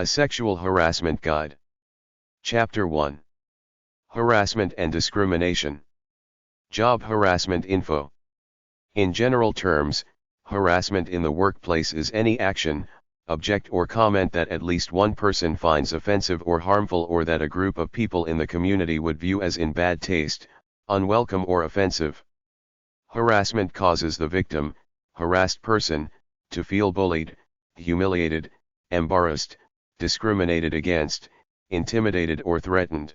A Sexual Harassment Guide. Chapter 1. Harassment and Discrimination. Job Harassment Info. In general terms, harassment in the workplace is any action, object or comment that at least one person finds offensive or harmful, or that a group of people in the community would view as in bad taste, unwelcome or offensive. Harassment causes the victim, harassed person, to feel bullied, humiliated, embarrassed, discriminated against, intimidated or threatened.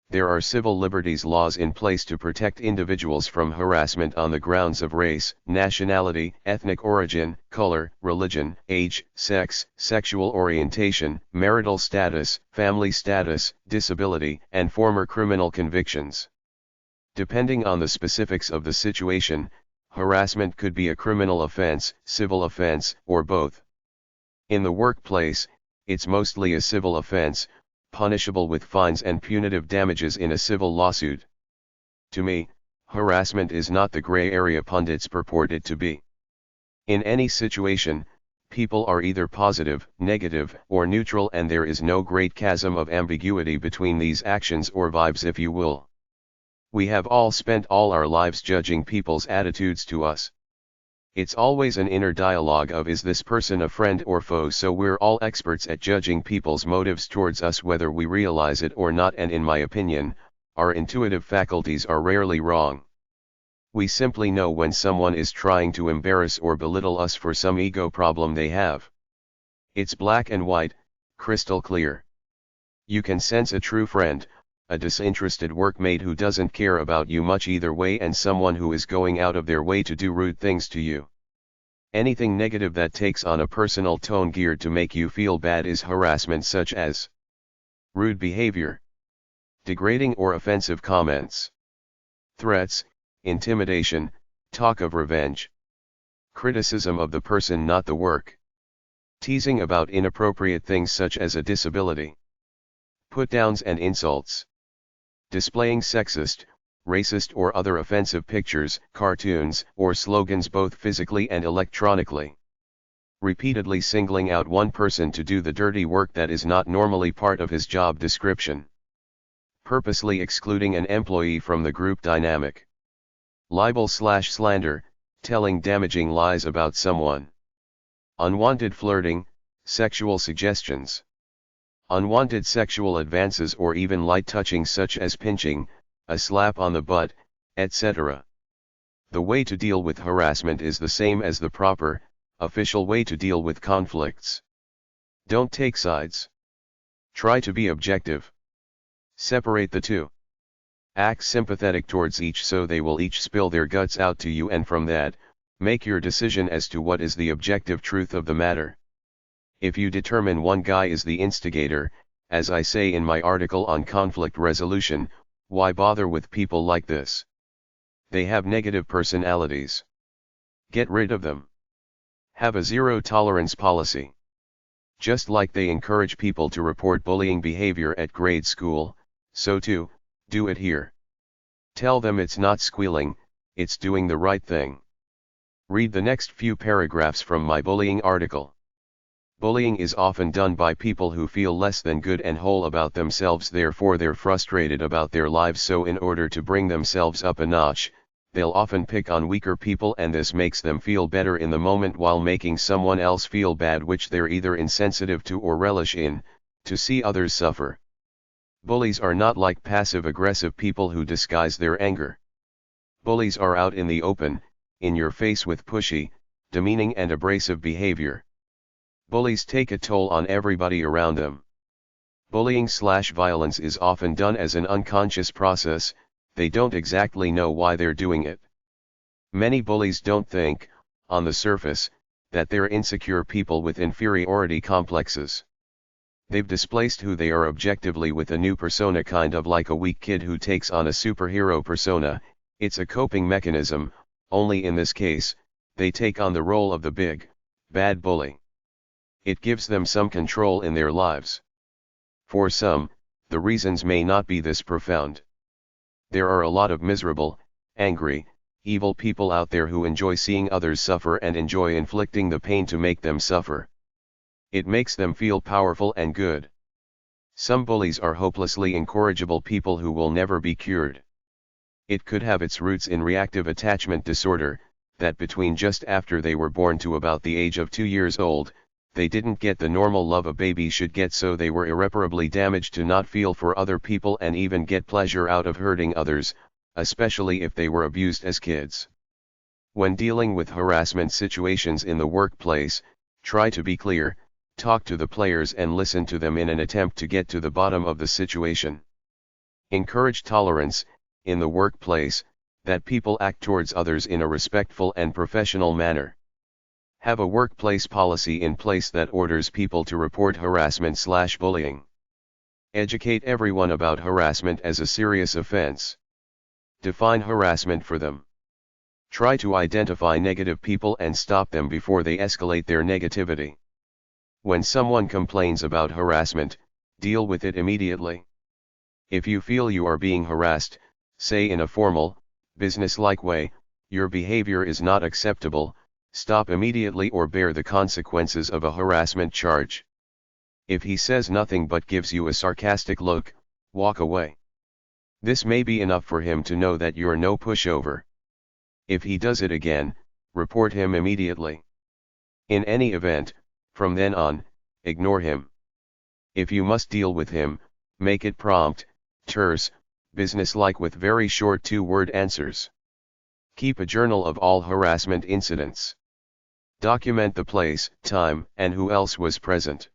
There are civil liberties laws in place to protect individuals from harassment on the grounds of race, nationality, ethnic origin, color, religion, age, sex, sexual orientation, marital status, family status, disability, and former criminal convictions. Depending on the specifics of the situation, harassment could be a criminal offense, civil offense, or both. In the workplace, it's mostly a civil offense, punishable with fines and punitive damages in a civil lawsuit. To me, harassment is not the gray area pundits purport it to be. In any situation, people are either positive, negative, or neutral, and there is no great chasm of ambiguity between these actions or vibes, if you will. We have all spent all our lives judging people's attitudes to us. It's always an inner dialogue of, is this person a friend or foe? So we're all experts at judging people's motives towards us whether we realize it or not, and in my opinion, our intuitive faculties are rarely wrong. We simply know when someone is trying to embarrass or belittle us for some ego problem they have. It's black and white, crystal clear. You can sense a true friend, a disinterested workmate who doesn't care about you much either way, and someone who is going out of their way to do rude things to you. Anything negative that takes on a personal tone geared to make you feel bad is harassment, such as rude behavior, degrading or offensive comments, threats, intimidation, talk of revenge, criticism of the person not the work, teasing about inappropriate things such as a disability, put-downs and insults, displaying sexist, racist or other offensive pictures, cartoons, or slogans both physically and electronically. Repeatedly singling out one person to do the dirty work that is not normally part of his job description. Purposely excluding an employee from the group dynamic. Libel/slander, telling damaging lies about someone. Unwanted flirting, sexual suggestions. Unwanted sexual advances or even light touching such as pinching, a slap on the butt, etc. The way to deal with harassment is the same as the proper, official way to deal with conflicts. Don't take sides. Try to be objective. Separate the two. Act sympathetic towards each so they will each spill their guts out to you, and from that, make your decision as to what is the objective truth of the matter. If you determine one guy is the instigator, as I say in my article on conflict resolution, why bother with people like this? They have negative personalities. Get rid of them. Have a zero-tolerance policy. Just like they encourage people to report bullying behavior at grade school, so too, do it here. Tell them it's not squealing, it's doing the right thing. Read the next few paragraphs from my bullying article. Bullying is often done by people who feel less than good and whole about themselves, therefore they're frustrated about their lives, so in order to bring themselves up a notch, they'll often pick on weaker people, and this makes them feel better in the moment while making someone else feel bad, which they're either insensitive to or relish in, to see others suffer. Bullies are not like passive-aggressive people who disguise their anger. Bullies are out in the open, in your face with pushy, demeaning and abrasive behavior. Bullies take a toll on everybody around them. Bullying/violence is often done as an unconscious process, they don't exactly know why they're doing it. Many bullies don't think, on the surface, that they're insecure people with inferiority complexes. They've displaced who they are objectively with a new persona, kind of like a weak kid who takes on a superhero persona. It's a coping mechanism, only in this case, they take on the role of the big, bad bully. It gives them some control in their lives. For some, the reasons may not be this profound. There are a lot of miserable, angry, evil people out there who enjoy seeing others suffer and enjoy inflicting the pain to make them suffer. It makes them feel powerful and good. Some bullies are hopelessly incorrigible people who will never be cured. It could have its roots in reactive attachment disorder, that between just after they were born to about the age of 2 years old, they didn't get the normal love a baby should get, so they were irreparably damaged to not feel for other people and even get pleasure out of hurting others, especially if they were abused as kids. When dealing with harassment situations in the workplace, try to be clear, talk to the players and listen to them in an attempt to get to the bottom of the situation. Encourage tolerance, in the workplace, that people act towards others in a respectful and professional manner. Have a workplace policy in place that orders people to report harassment/bullying. Educate everyone about harassment as a serious offense. Define harassment for them. Try to identify negative people and stop them before they escalate their negativity. When someone complains about harassment, deal with it immediately. If you feel you are being harassed, say in a formal, business-like way, "Your behavior is not acceptable, stop immediately or bear the consequences of a harassment charge." If he says nothing but gives you a sarcastic look, walk away. This may be enough for him to know that you're no pushover. If he does it again, report him immediately. In any event, from then on, ignore him. If you must deal with him, make it prompt, terse, businesslike with very short 2-word answers. Keep a journal of all harassment incidents. Document the place, time, and who else was present.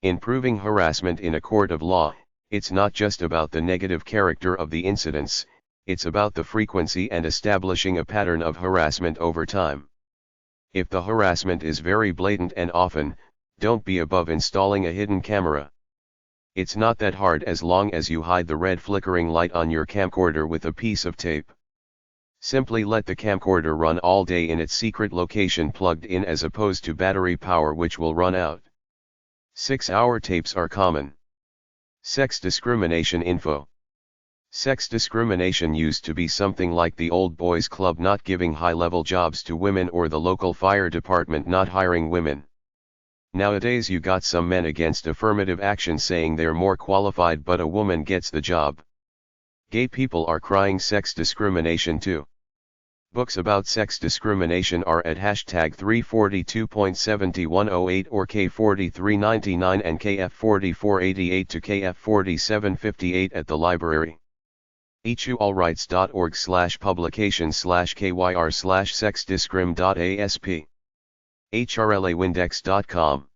In proving harassment in a court of law, it's not just about the negative character of the incidents, it's about the frequency and establishing a pattern of harassment over time. If the harassment is very blatant and often, don't be above installing a hidden camera. It's not that hard as long as you hide the red flickering light on your camcorder with a piece of tape. Simply let the camcorder run all day in its secret location plugged in as opposed to battery power, which will run out. 6-hour tapes are common. Sex discrimination info. Sex discrimination used to be something like the old boys club not giving high-level jobs to women or the local fire department not hiring women. Nowadays you got some men against affirmative action saying they're more qualified but a woman gets the job. Gay people are crying sex discrimination too. Books about sex discrimination are at #342.7108 or K4399 and KF4488 to KF4758 at the library. equalrights.org/publication/kyr/sexdiscrim.asp. hrlawindex.com.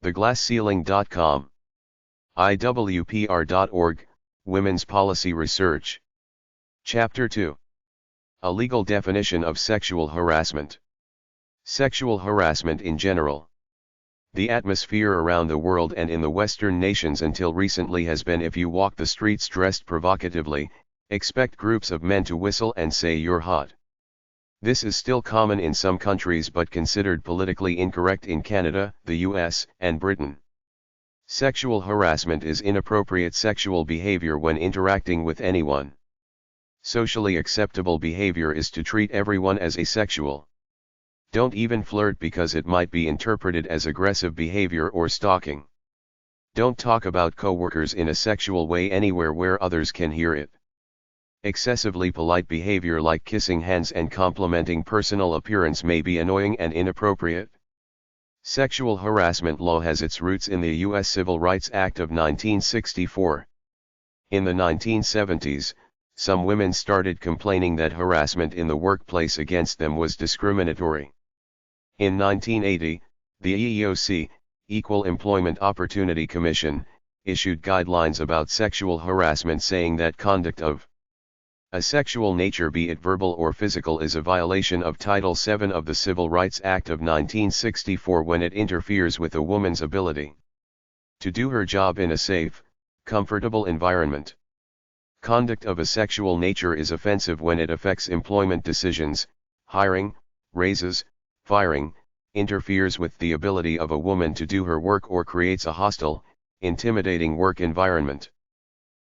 theglassceiling.com. iwpr.org, Women's Policy Research. Chapter 2. A legal definition of sexual harassment. Sexual harassment in general. The atmosphere around the world and in the Western nations until recently has been, if you walk the streets dressed provocatively, expect groups of men to whistle and say you're hot. This is still common in some countries but considered politically incorrect in Canada, the US, and Britain. Sexual harassment is inappropriate sexual behavior when interacting with anyone. Socially acceptable behavior is to treat everyone as asexual. Don't even flirt because it might be interpreted as aggressive behavior or stalking. Don't talk about coworkers in a sexual way anywhere where others can hear it. Excessively polite behavior like kissing hands and complimenting personal appearance may be annoying and inappropriate. Sexual harassment law has its roots in the U.S. Civil Rights Act of 1964. In the 1970s, some women started complaining that harassment in the workplace against them was discriminatory. In 1980, the EEOC, Equal Employment Opportunity Commission, issued guidelines about sexual harassment saying that conduct of a sexual nature, be it verbal or physical, is a violation of Title VII of the Civil Rights Act of 1964 when it interferes with a woman's ability to do her job in a safe, comfortable environment. Conduct of a sexual nature is offensive when it affects employment decisions, hiring, raises, firing, interferes with the ability of a woman to do her work, or creates a hostile, intimidating work environment.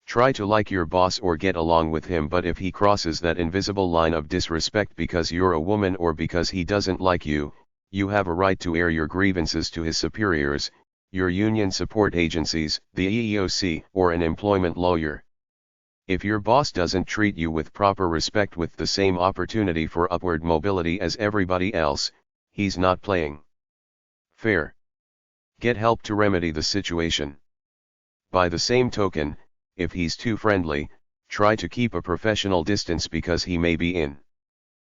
Try to like your boss or get along with him, but if he crosses that invisible line of disrespect because you're a woman or because he doesn't like you, you have a right to air your grievances to his superiors, your union support agencies, the EEOC, or an employment lawyer. If your boss doesn't treat you with proper respect with the same opportunity for upward mobility as everybody else, he's not playing fair. Get help to remedy the situation. By the same token, if he's too friendly, try to keep a professional distance because he may be in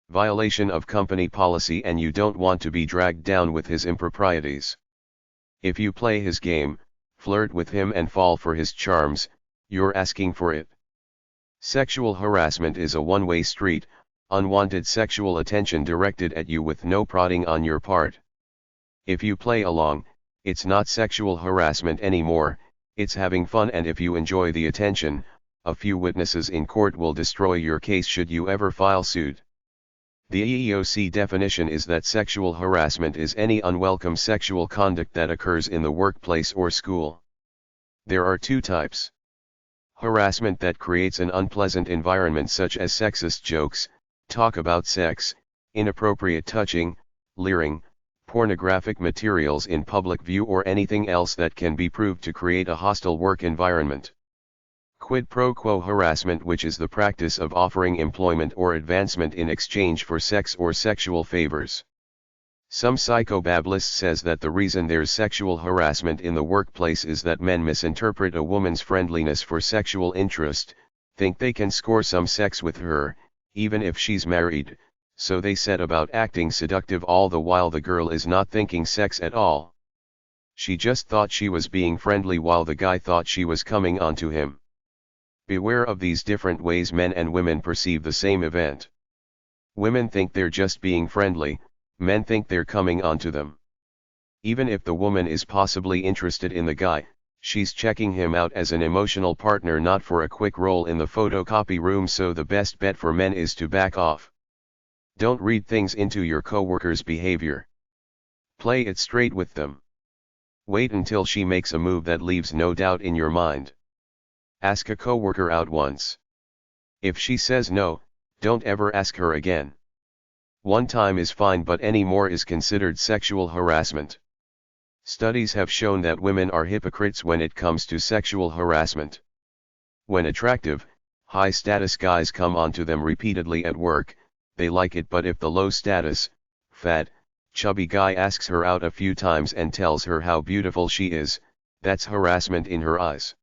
violation of company policy and you don't want to be dragged down with his improprieties. If you play his game, flirt with him and fall for his charms, you're asking for it. Sexual harassment is a one-way street, unwanted sexual attention directed at you with no prodding on your part. If you play along, it's not sexual harassment anymore, it's having fun, and if you enjoy the attention, a few witnesses in court will destroy your case should you ever file suit. The EEOC definition is that sexual harassment is any unwelcome sexual conduct that occurs in the workplace or school. There are two types. Harassment that creates an unpleasant environment such as sexist jokes, talk about sex, inappropriate touching, leering, pornographic materials in public view, or anything else that can be proved to create a hostile work environment. Quid pro quo harassment, which is the practice of offering employment or advancement in exchange for sex or sexual favors. Some psychobabbler says that the reason there's sexual harassment in the workplace is that men misinterpret a woman's friendliness for sexual interest, think they can score some sex with her, even if she's married, so they set about acting seductive all the while the girl is not thinking sex at all. She just thought she was being friendly while the guy thought she was coming onto him. Beware of these different ways men and women perceive the same event. Women think they're just being friendly, men think they're coming onto them. Even if the woman is possibly interested in the guy, she's checking him out as an emotional partner, not for a quick roll in the photocopy room, so the best bet for men is to back off. Don't read things into your coworker's behavior. Play it straight with them. Wait until she makes a move that leaves no doubt in your mind. Ask a coworker out once. If she says no, don't ever ask her again. One time is fine, but any more is considered sexual harassment. Studies have shown that women are hypocrites when it comes to sexual harassment. When attractive, high-status guys come onto them repeatedly at work, they like it, but if the low-status, fat, chubby guy asks her out a few times and tells her how beautiful she is, that's harassment in her eyes.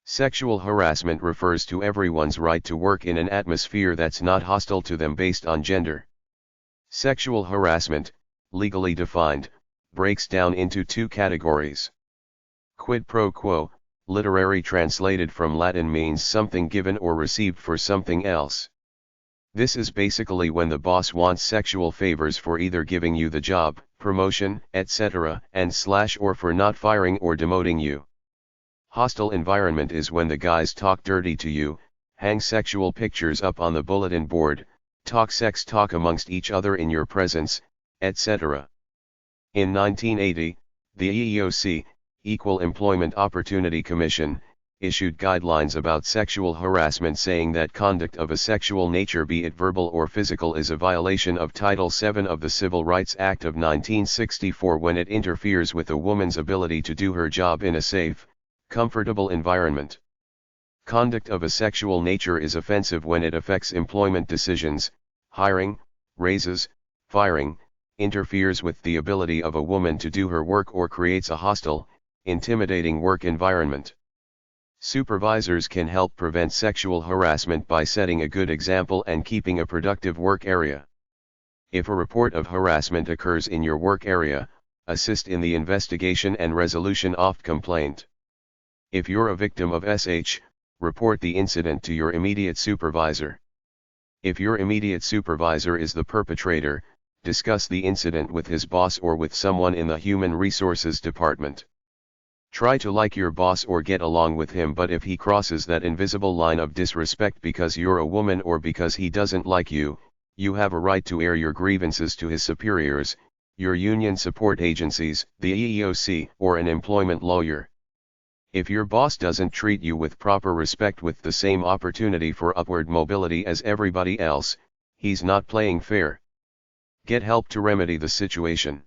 Sexual harassment refers to everyone's right to work in an atmosphere that's not hostile to them based on gender. Sexual harassment, legally defined, breaks down into two categories. Quid pro quo, literary translated from Latin, means something given or received for something else. This is basically when the boss wants sexual favors for either giving you the job, promotion, etc., or for not firing or demoting you. Hostile environment is when the guys talk dirty to you, hang sexual pictures up on the bulletin board, talk sex talk amongst each other in your presence, etc. In 1980, the EEOC, Equal Employment Opportunity Commission, issued guidelines about sexual harassment, saying that conduct of a sexual nature, be it verbal or physical, is a violation of Title VII of the Civil Rights Act of 1964 when it interferes with a woman's ability to do her job in a safe, comfortable environment. Conduct of a sexual nature is offensive when it affects employment decisions, hiring, raises, firing, interferes with the ability of a woman to do her work, or creates a hostile, intimidating work environment. Supervisors can help prevent sexual harassment by setting a good example and keeping a productive work area. If a report of harassment occurs in your work area, assist in the investigation and resolution of complaint. If you're a victim of SH, report the incident to your immediate supervisor. If your immediate supervisor is the perpetrator, discuss the incident with his boss or with someone in the Human Resources Department. Try to like your boss or get along with him, but if he crosses that invisible line of disrespect because you're a woman or because he doesn't like you, you have a right to air your grievances to his superiors, your union support agencies, the EEOC, or an employment lawyer. If your boss doesn't treat you with proper respect with the same opportunity for upward mobility as everybody else, he's not playing fair. Get help to remedy the situation.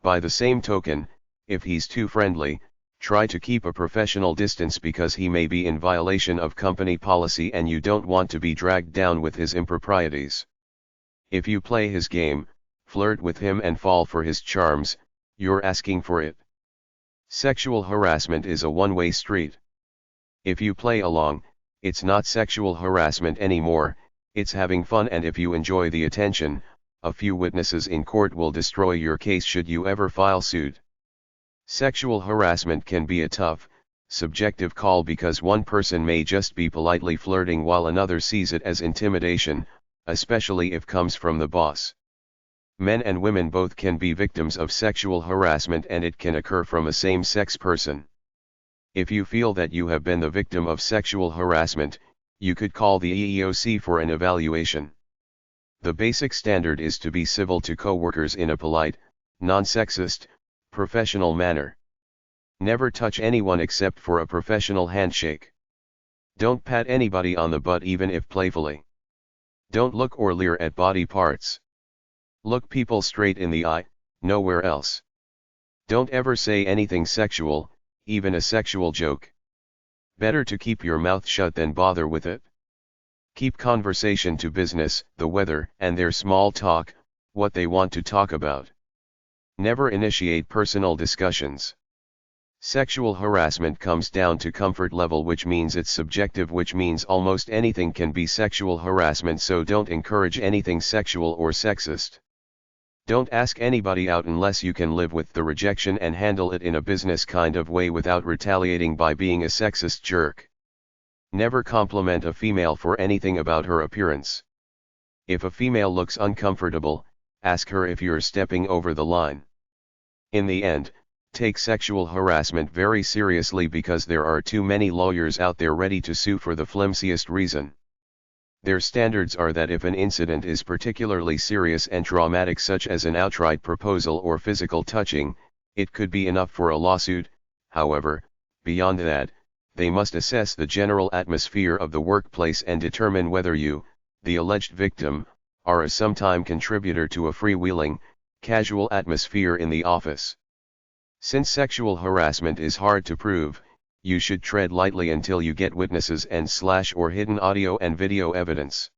By the same token, if he's too friendly, try to keep a professional distance because he may be in violation of company policy and you don't want to be dragged down with his improprieties. If you play his game, flirt with him and fall for his charms, you're asking for it. Sexual harassment is a one-way street. If you play along, it's not sexual harassment anymore, it's having fun, and if you enjoy the attention, a few witnesses in court will destroy your case should you ever file suit. Sexual harassment can be a tough, subjective call because one person may just be politely flirting while another sees it as intimidation, especially if comes from the boss. Men and women both can be victims of sexual harassment, and it can occur from a same-sex person. If you feel that you have been the victim of sexual harassment, you could call the EEOC for an evaluation. The basic standard is to be civil to coworkers in a polite, non-sexist, professional manner. Never touch anyone except for a professional handshake. Don't pat anybody on the butt even if playfully. Don't look or leer at body parts. Look people straight in the eye, nowhere else. Don't ever say anything sexual, even a sexual joke. Better to keep your mouth shut than bother with it. Keep conversation to business, the weather, and their small talk, what they want to talk about. Never initiate personal discussions. Sexual harassment comes down to comfort level, which means it's subjective, which means almost anything can be sexual harassment, so don't encourage anything sexual or sexist. Don't ask anybody out unless you can live with the rejection and handle it in a business kind of way without retaliating by being a sexist jerk. Never compliment a female for anything about her appearance. If a female looks uncomfortable, ask her if you're stepping over the line. In the end, take sexual harassment very seriously because there are too many lawyers out there ready to sue for the flimsiest reason. Their standards are that if an incident is particularly serious and traumatic, such as an outright proposal or physical touching, it could be enough for a lawsuit. However, beyond that, they must assess the general atmosphere of the workplace and determine whether you, the alleged victim, are a sometime contributor to a freewheeling, casual atmosphere in the office. Since sexual harassment is hard to prove, you should tread lightly until you get witnesses and or hidden audio and video evidence.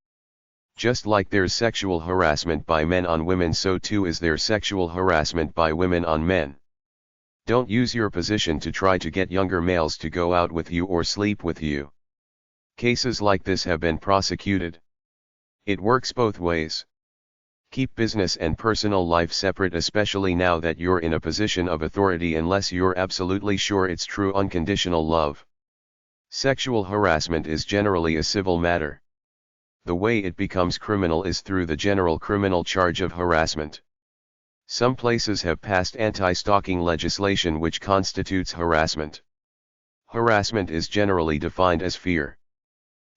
Just like there's sexual harassment by men on women, so too is there sexual harassment by women on men. Don't use your position to try to get younger males to go out with you or sleep with you. Cases like this have been prosecuted. It works both ways. Keep business and personal life separate, especially now that you're in a position of authority, unless you're absolutely sure it's true unconditional love. Sexual harassment is generally a civil matter. The way it becomes criminal is through the general criminal charge of harassment. Some places have passed anti-stalking legislation which constitutes harassment. Harassment is generally defined as fear.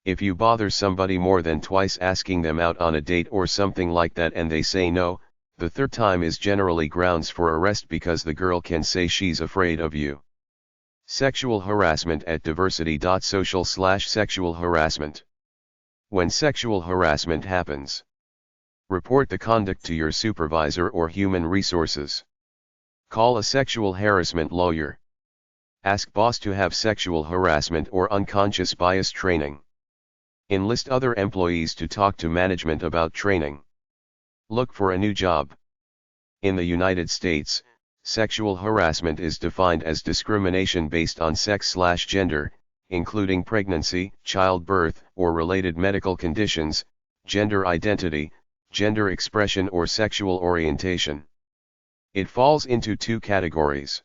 If you bother somebody more than twice asking them out on a date or something like that and they say no, the third time is generally grounds for arrest because the girl can say she's afraid of you. Sexual harassment at diversity.social/sexual harassment. When sexual harassment happens, report the conduct to your supervisor or human resources. Call a sexual harassment lawyer. Ask boss to have sexual harassment or unconscious bias training. Enlist other employees to talk to management about training. Look for a new job. In the United States, sexual harassment is defined as discrimination based on sex/gender, including pregnancy, childbirth, or related medical conditions, gender identity, gender expression, or sexual orientation. It falls into two categories.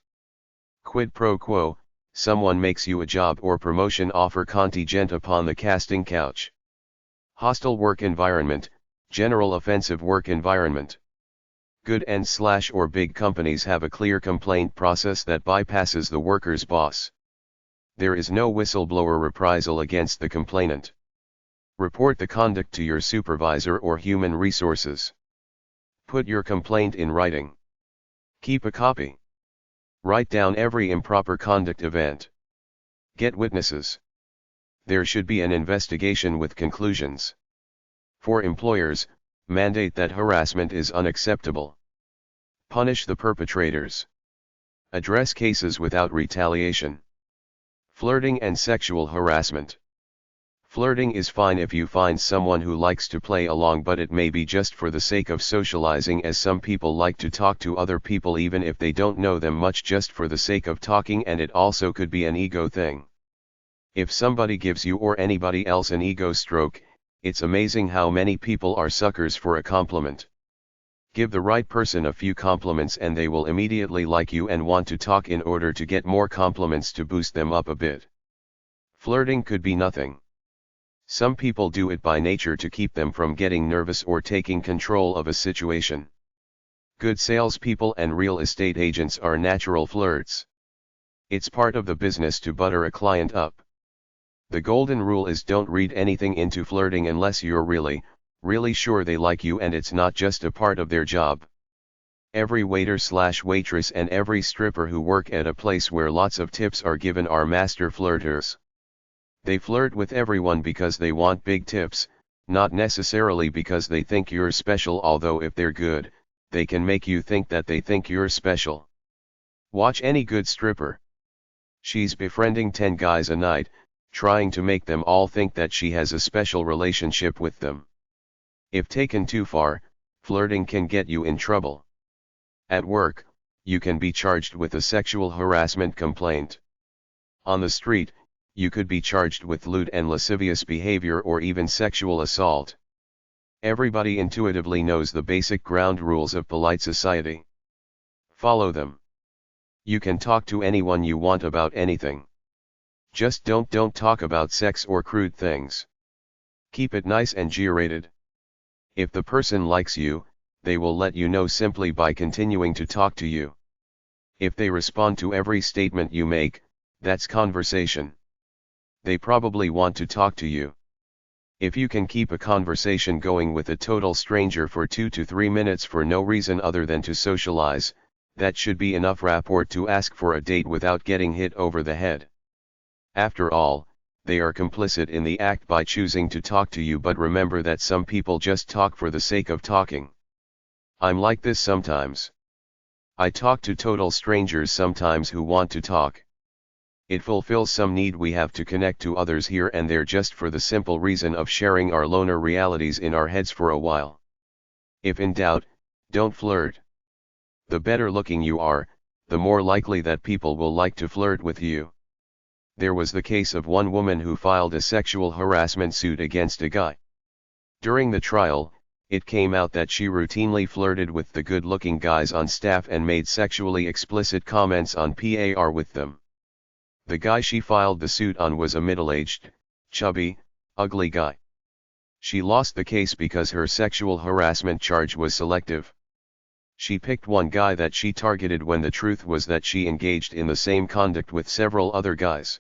Quid pro quo: someone makes you a job or promotion offer contingent upon the casting couch. Hostile work environment: general offensive work environment. Good and/or big companies have a clear complaint process that bypasses the worker's boss. There is no whistleblower reprisal against the complainant. Report the conduct to your supervisor or human resources. Put your complaint in writing. Keep a copy. Write down every improper conduct event. Get witnesses. There should be an investigation with conclusions. For employers, Mandate that harassment is unacceptable. Punish the perpetrators. Address cases without retaliation. Flirting and sexual harassment. Flirting is fine if you find someone who likes to play along, but it may be just for the sake of socializing, as some people like to talk to other people even if they don't know them much, just for the sake of talking, and it also could be an ego thing. If somebody gives you or anybody else an ego stroke, it's amazing how many people are suckers for a compliment. Give the right person a few compliments and they will immediately like you and want to talk in order to get more compliments to boost them up a bit. Flirting could be nothing. Some people do it by nature to keep them from getting nervous or taking control of a situation. Good salespeople and real estate agents are natural flirts. It's part of the business to butter a client up. The golden rule is don't read anything into flirting unless you're really sure they like you and it's not just a part of their job. Every waiter/waitress and every stripper who work at a place where lots of tips are given are master flirters. They flirt with everyone because they want big tips, not necessarily because they think you're special, although if they're good, they can make you think that they think you're special. Watch any good stripper. She's befriending 10 guys a night, trying to make them all think that she has a special relationship with them. If taken too far, flirting can get you in trouble. At work, you can be charged with a sexual harassment complaint. On the street, you could be charged with lewd and lascivious behavior or even sexual assault. Everybody intuitively knows the basic ground rules of polite society. Follow them. You can talk to anyone you want about anything. Just don't talk about sex or crude things. Keep it nice and G-rated. If the person likes you, they will let you know simply by continuing to talk to you. If they respond to every statement you make, that's conversation. They probably want to talk to you. If you can keep a conversation going with a total stranger for 2 to 3 minutes for no reason other than to socialize, that should be enough rapport to ask for a date without getting hit over the head. After all, they are complicit in the act by choosing to talk to you, but remember that some people just talk for the sake of talking. I'm like this sometimes. I talk to total strangers sometimes who want to talk. It fulfills some need we have to connect to others here and there just for the simple reason of sharing our loner realities in our heads for a while. If in doubt, don't flirt. The better looking you are, the more likely that people will like to flirt with you. There was the case of one woman who filed a sexual harassment suit against a guy. During the trial, it came out that she routinely flirted with the good-looking guys on staff and made sexually explicit comments on PAR with them. The guy she filed the suit on was a middle-aged, chubby, ugly guy. She lost the case because her sexual harassment charge was selective. She picked one guy that she targeted when the truth was that she engaged in the same conduct with several other guys.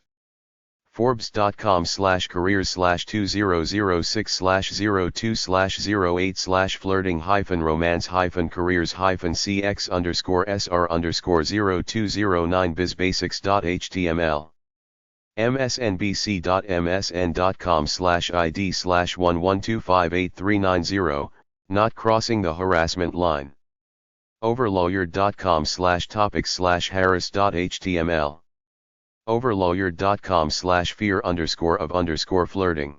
Forbes.com/careers/2006/02/08/flirting-careers-c/_02009bizbasics.html msnbc.ms.com/id/11258390, not crossing the harassment line. Overlawyer.com/topics/harris.html Overlawyer.com/fear_of_flirting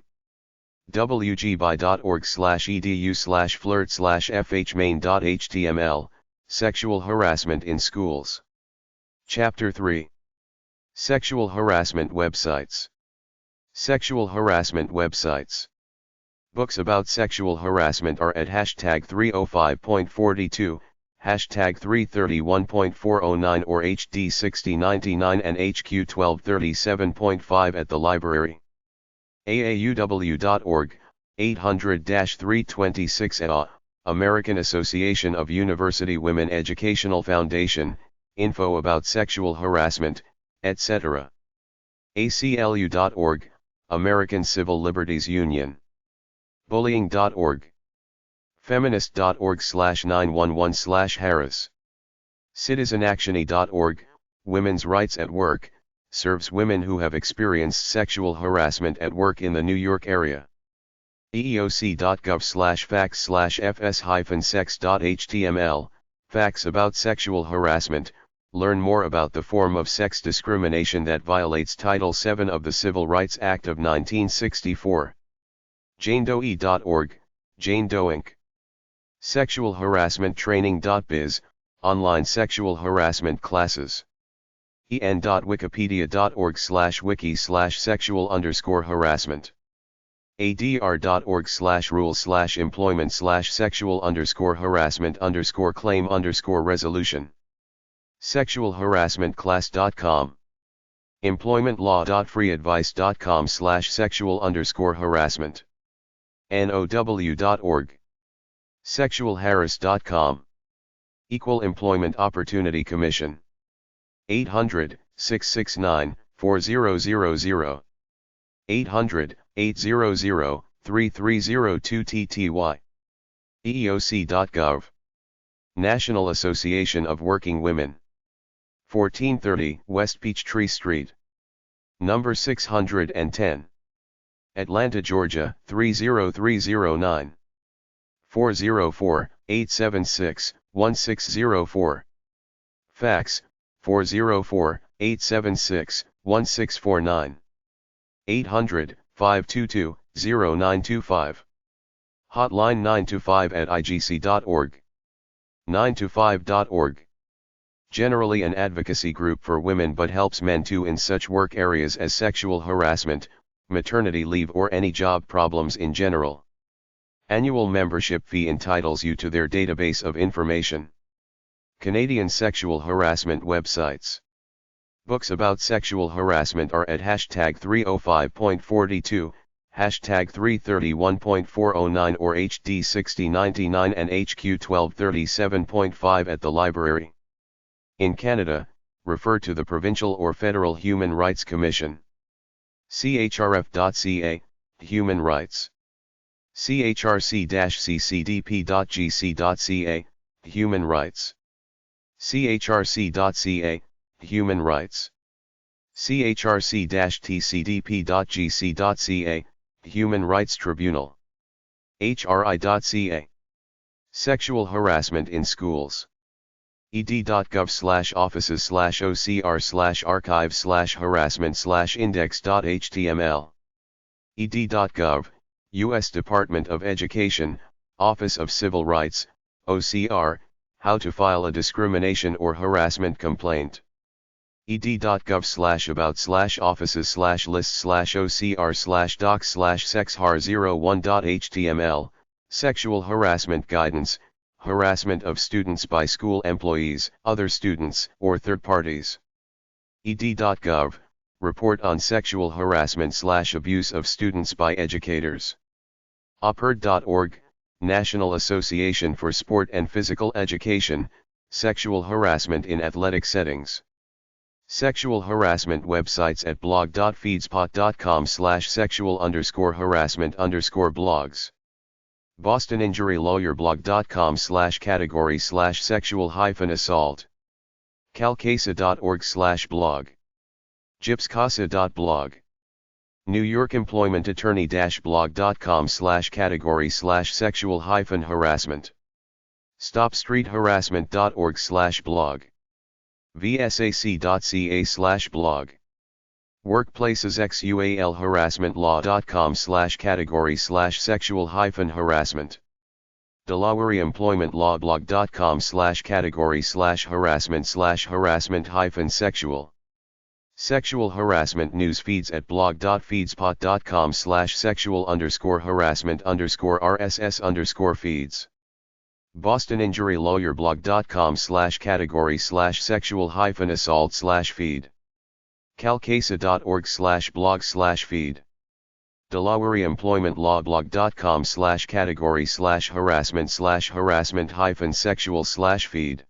wg.org/edu/flirt/fhmain.html Sexual harassment in schools. Chapter 3. Sexual harassment websites. Sexual harassment websites. Books about sexual harassment are at #305.42, #331.409 or HD 6099 and HQ 1237.5 at the library. AAUW.org, 800-326 American Association of University Women Educational Foundation, info about sexual harassment, etc. ACLU.org, American Civil Liberties Union. Bullying.org. Feminist.org/911/Harris. CitizenActiony.org, Women's Rights at Work, serves women who have experienced sexual harassment at work in the New York area. eeoc.gov/facts/fs-sex.html, facts about sexual harassment. Learn more about the form of sex discrimination that violates Title VII of the Civil Rights Act of 1964. janedoe.org, Jane Doe Inc. Sexual Harassment Training.biz, online sexual harassment classes. en.wikipedia.org/wiki/sexual_harassment. adr.org/rules/employment/sexual_harassment_claim_resolution. sexualharassmentclass.com. employmentlaw.freeadvice.com/sexual_harassment. now.org. sexualharass.com. Equal Employment Opportunity Commission. 800-669-4000. 800-800-3302 eeoc.gov. National Association of Working Women. 1430 West Peachtree Street. Number 610. Atlanta, Georgia, 30309. 404-876-1604. Fax, 404-876-1649. 800-522-0925. Hotline 925@igc.org. 925.org. Generally an advocacy group for women but helps men too in such work areas as sexual harassment, maternity leave or any job problems in general. Annual membership fee entitles you to their database of information. Canadian sexual harassment websites. Books about sexual harassment are at #305.42, #331.409 or HD 6099 and HQ 1237.5 at the library. In Canada, refer to the Provincial or Federal Human Rights Commission. chrf.ca, Human Rights. chrc-ccdp.gc.ca, Human Rights. chrc.ca, Human Rights. chrc-tcdp.gc.ca, Human Rights Tribunal. hri.ca. Sexual harassment in schools. ed.gov/offices/ocr/archive/harassment/index.html. ed.gov, U.S. Department of Education, Office of Civil Rights, OCR, How to file a discrimination or harassment complaint. ed.gov/about/offices/list/ocr/docs/sexhar01.html, Sexual Harassment Guidance, Harassment of students by school employees, other students, or third parties. ed.gov, Report on sexual harassment/abuse of students by educators. operd.org, National Association for Sport and Physical Education, Sexual Harassment in Athletic Settings. Sexual harassment websites at blog.feedspot.com/sexual_harassment_blogs. BostonInjuryLawyerblog.com/category/sexual-assault. calcasa.org/blog. gypscasa.blog. New York Employment Attorney-blog.com/category/sexual-harassment. StopStreetHarassment.org/blog. vsac.ca/blog. Workplacesxual harassmentlaw.com/category/sexual-harassment. DelawareEmploymentLaw.blog.com/category/harassment/harassment-sexual. Sexual harassment news feeds at blog.feedspot.com/sexual_harassment_RSS_feeds. BostonInjuryLawyerblog.com/category/sexual-assault/feed. calcasa.org/blog/feed. DelawareEmploymentLaw.blog.com/category/harassment/harassment-sexual/feed.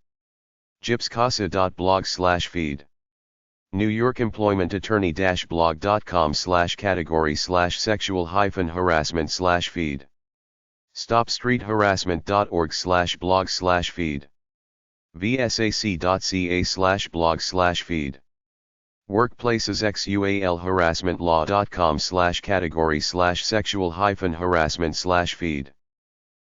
gypscasa.blog/feed. New York Employment Attorney-blog.com/category/sexual-harassment/feed. StopStreetHarassment.org/blog/feed. vsac.ca/blog/feed. Workplaces XUAL harassmentlaw.com/category/sexual-harassment/feed